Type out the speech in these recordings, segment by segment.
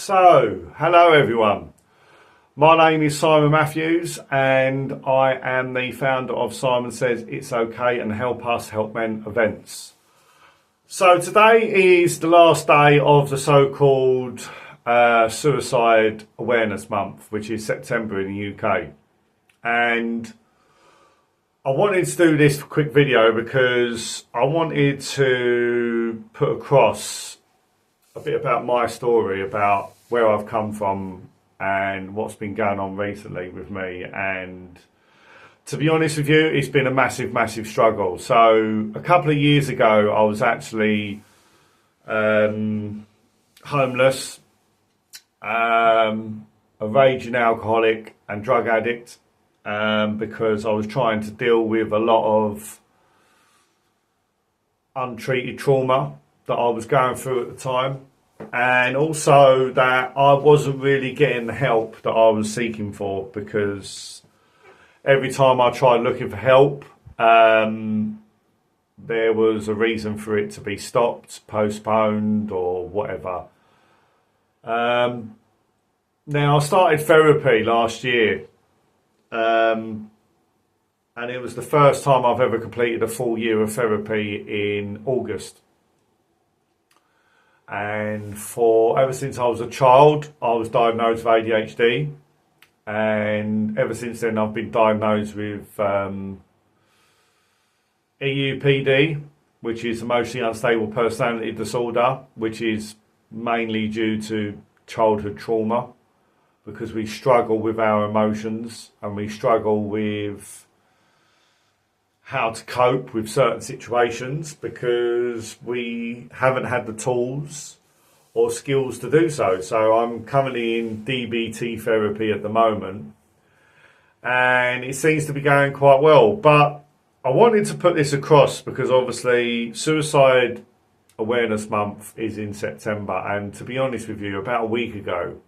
So, hello everyone. My name is Simon Matthews and I am the founder of Simon Says It's Okay and Help Us Help Men events. So today is the last day of the so-called Suicide Awareness Month, which is September in the UK. And I wanted to do this quick video because I wanted to put across a bit about my story, about where I've come from and what's been going on recently with me. And to be honest with you, it's been a massive struggle. So a couple of years ago, I was actually homeless, a raging alcoholic and drug addict, because I was trying to deal with a lot of untreated trauma that I was going through at the time, and also that I wasn't really getting the help that I was seeking for, because every time I tried looking for help, there was a reason for it to be stopped, postponed or whatever. Now I started therapy last year, and it was the first time I've ever completed a full year of therapy in August. And ever since I was a child, I was diagnosed with ADHD, and ever since then I've been diagnosed with EUPD, which is emotionally unstable personality disorder, which is mainly due to childhood trauma, because we struggle with our emotions and we struggle with how to cope with certain situations because we haven't had the tools or skills to do so. So I'm currently in DBT therapy at the moment, and it seems to be going quite well. But I wanted to put this across because obviously Suicide Awareness Month is in September, and to be honest with you, about a week ago,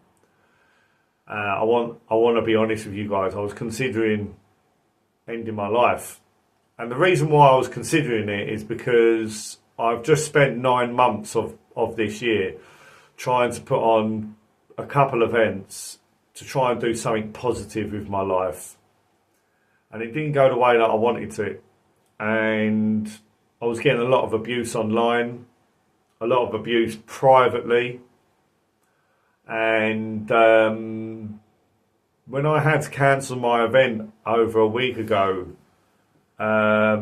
I want to be honest with you guys, I was considering ending my life. And the reason why I was considering it is because I've just spent 9 months of this year trying to put on a couple of events to try and do something positive with my life. And it didn't go the way that I wanted to. And I was getting a lot of abuse online, a lot of abuse privately. And when I had to cancel my event over a week ago, I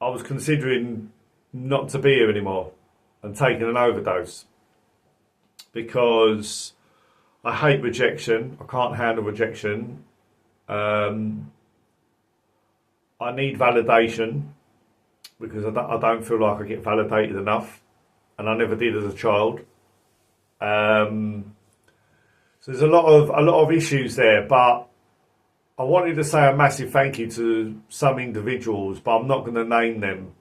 was considering not to be here anymore and taking an overdose, because I hate rejection. I can't handle rejection. I need validation because I don't feel like I get validated enough, and I never did as a child. So there's a lot of issues there, but I wanted to say a massive thank you to some individuals, but I'm not going to name them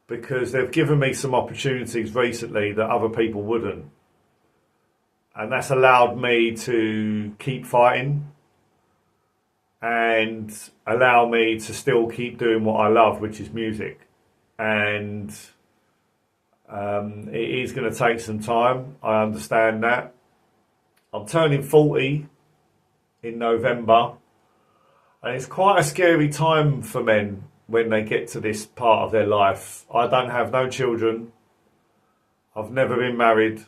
because they've given me some opportunities recently that other people wouldn't. And that's allowed me to keep fighting and allow me to still keep doing what I love, which is music. And it is going to take some time. I understand that. I'm turning 40 in November. And it's quite a scary time for men when they get to this part of their life. I don't have no children. I've never been married.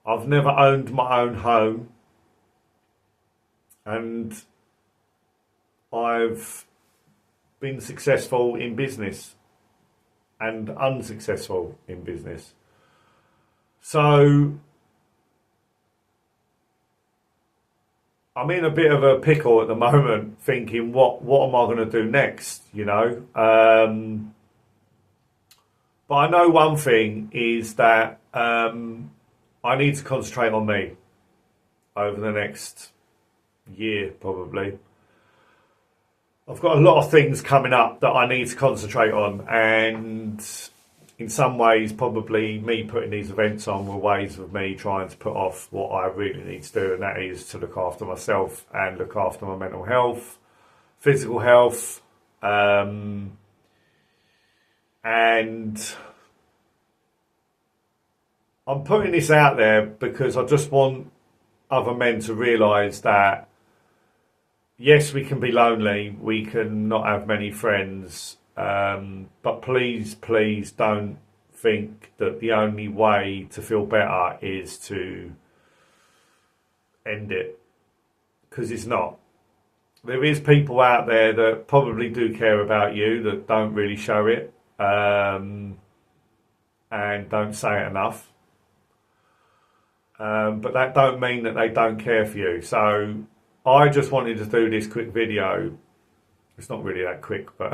I've never owned my own home. And I've been successful in business and unsuccessful in business. So I'm in a bit of a pickle at the moment, thinking, what am I going to do next, you know? But I know one thing is that I need to concentrate on me over the next year, probably. I've got a lot of things coming up that I need to concentrate on, and in some ways, probably me putting these events on were ways of me trying to put off what I really need to do, and that is to look after myself and look after my mental health, physical health, and I'm putting this out there because I just want other men to realise that, yes, we can be lonely, we can not have many friends, but please, please don't think that the only way to feel better is to end it, because it's not. There is people out there that probably do care about you that don't really show it, and don't say it enough. But that don't mean that they don't care for you. So I just wanted to do this quick video. It's not really that quick, but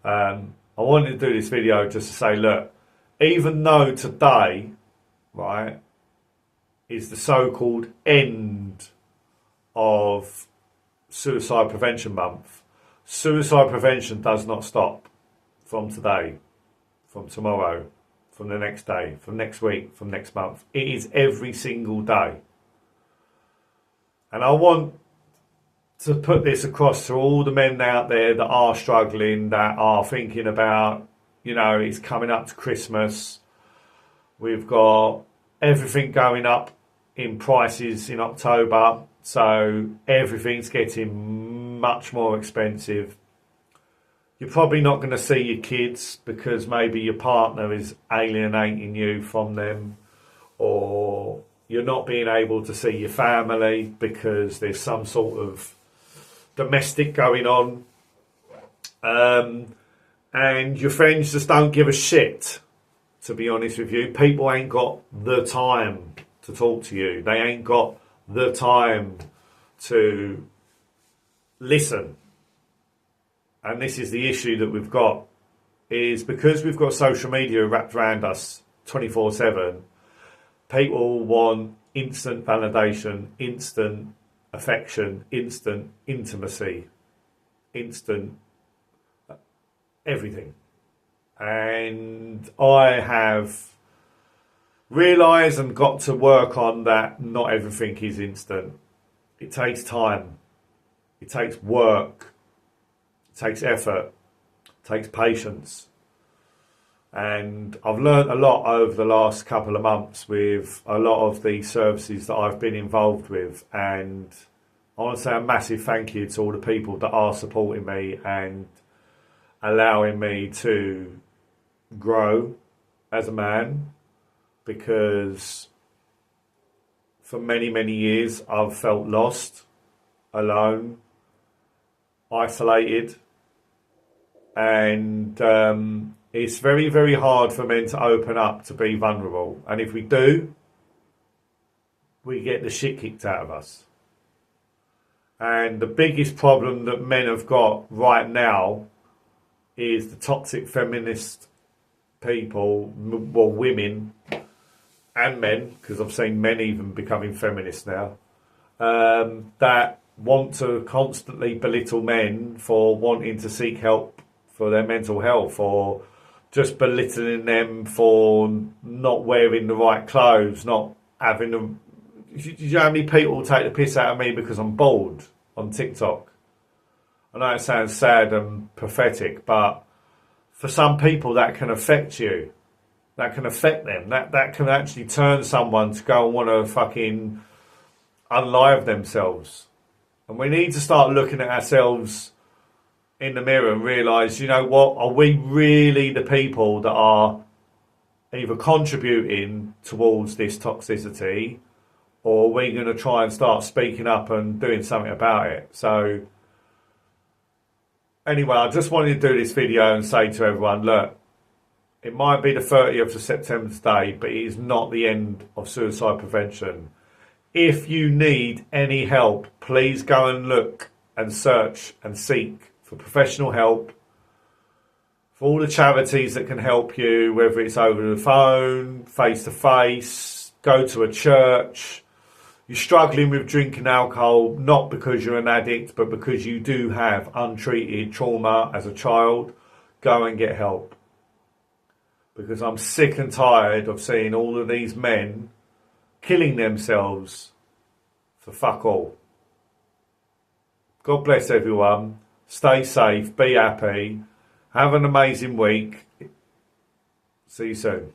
I wanted to do this video just to say, look, even though today, right, is the so-called end of Suicide Prevention Month, suicide prevention does not stop from today, from tomorrow, from the next day, from next week, from next month. It is every single day. And I want to put this across to all the men out there that are struggling, that are thinking about, you know, it's coming up to Christmas. We've got everything going up in prices in October. So everything's getting much more expensive. You're probably not going to see your kids because maybe your partner is alienating you from them, or you're not being able to see your family because there's some sort of domestic going on. And your friends just don't give a shit, to be honest with you. People ain't got the time to talk to you. They ain't got the time to listen. And this is the issue that we've got, is because we've got social media wrapped around us 24/7, people want instant validation, instant affection, instant intimacy, instant everything. And I have realised and got to work on that not everything is instant. It takes time. It takes work. It takes effort. It takes patience. And I've learnt a lot over the last couple of months with a lot of the services that I've been involved with. And I want to say a massive thank you to all the people that are supporting me and allowing me to grow as a man, because for many, many years I've felt lost, alone, isolated, and it's very, very hard for men to open up, to be vulnerable. And if we do, we get the shit kicked out of us. And the biggest problem that men have got right now is the toxic feminist people, well, women and men, because I've seen men even becoming feminists now, that want to constantly belittle men for wanting to seek help for their mental health, or just belittling them for not wearing the right clothes, not having them. Do you know how many people take the piss out of me because I'm bald on TikTok? I know it sounds sad and pathetic, but for some people that can affect you. That can affect them. That can actually turn someone to go and want to fucking unlive themselves. And we need to start looking at ourselves in the mirror and realise, you know what, are we really the people that are either contributing towards this toxicity, or are we going to try and start speaking up and doing something about it? So anyway, I just wanted to do this video and say to everyone, look, it might be the 30th of September today, but it is not the end of suicide prevention. If you need any help, please go and look and search and seek for professional help, for all the charities that can help you, whether it's over the phone, face to face, go to a church. You're struggling with drinking alcohol, not because you're an addict, but because you do have untreated trauma as a child, go and get help. Because I'm sick and tired of seeing all of these men killing themselves for fuck all. God bless everyone. Stay safe. Be happy. Have an amazing week. See you soon.